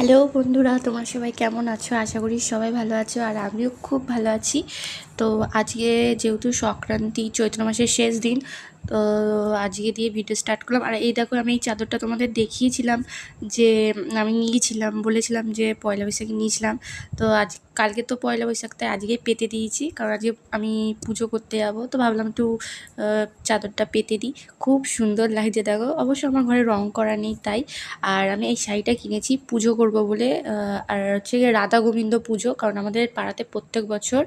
Hello বন্ধুরা, তোমরা সবাই কেমন আছো? আশা করি সবাই ভালো আছো, আর আমিও খুব ভালো আছি। তো আজকে যেহেতু সংক্রান্তি, চৈত্র মাসের শেষ দিন, তো আজকে দিয়ে ভিডিও স্টার্ট করলাম। আর এই দেখো, আমি এই চাদরটা তোমাদের দেখিয়েছিলাম যে আমি নিয়েছিলাম, বলেছিলাম যে পয়লা বৈশাখে নিয়েছিলাম। তো কালকে তো পয়লা বৈশাখ, তাই আজকে পেতে দিয়েছি, কারণ আজকে আমি পুজো করতে যাবো, তো ভাবলাম একটু চাদরটা পেতে দিই। খুব সুন্দর লাগছে দেখো, অবশ্য আমার ঘরে রং করা নেই তাই। আর আমি এই শাড়িটা কিনেছি পুজো করব বলে, আর হচ্ছে গিয়ে রাধা গোবিন্দ পুজো, কারণ আমাদের পাড়াতে প্রত্যেক বছর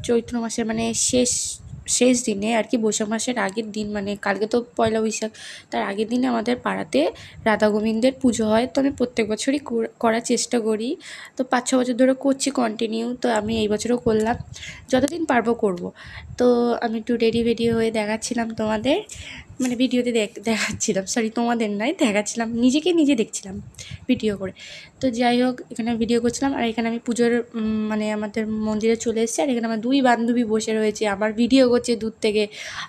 চৈত্র মাসে মানে শেষ শেষ দিনে আর কি, বৈশাখ মাসের আগের দিন, মানে কালকে তো পয়লা বৈশাখ, তার আগের দিনে আমাদের পাড়াতে রাধা গোবিন্দের পুজো হয়। তো আমি প্রত্যেক বছরই করার চেষ্টা করি, তো 5-6 বছর ধরে করছি কন্টিনিউ। তো আমি এই বছরও করলাম, যতদিন পারবো করব। তো আমি একটু রেডি হয়ে দেখাচ্ছিলাম তোমাদের, মানে ভিডিওতে দেখাচ্ছিলাম, সরি তোমাদের নয়, দেখাচ্ছিলাম, নিজেকে নিজে দেখছিলাম ভিডিও করে। তো যাই হোক, এখানে ভিডিও করছিলাম, আর এখানে আমি পুজোর মানে আমাদের মন্দিরে চলে এসেছি, আর এখানে আমার দুই বান্ধবী বসে রয়েছে, আমার ভিডিও করছে দূর থেকে,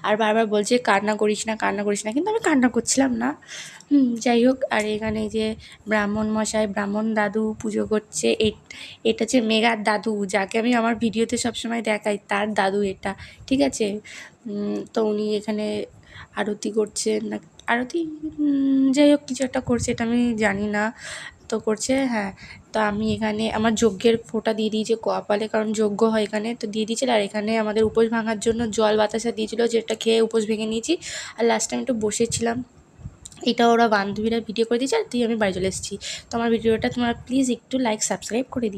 আর বারবার বলছে কান্না করিস না, কান্না করিস না, কিন্তু আমি কান্না করছিলাম না। যাই হোক, আর এখানে যে ব্রাহ্মণ মশাই, ব্রাহ্মণ দাদু পুজো করছে। এটা হচ্ছে মেঘার দাদু, যাকে আমি আমার ভিডিওতে সবসময় দেখাই, তার দাদু এটা, ঠিক আছে। তো উনি এখানে আরতি করছেন না, আরতি যাই হোক কিছু একটা করছে, এটা আমি জানি না, তো করছে, হ্যাঁ। তো আমি এখানে আমার যজ্ঞের ফোঁটা দিয়ে দিয়েছি কপালে, কারণ যজ্ঞ হয় এখানে, তো দিয়ে দিয়েছিল। আর এখানে আমাদের উপোস ভাঙার জন্য জল বাতাসা দিয়েছিলো, যেটা খেয়ে উপোস ভেঙে নিয়েছি। আর লাস্ট টাইম একটু বসেছিলাম, এটা ওরা বান্ধবীরা ভিডিও করে দিয়েছে, আর তুই আমি বাড়ি চলে এসেছি। তো আমার ভিডিওটা তোমরা প্লিজ একটু লাইক সাবস্ক্রাইব করে দিই।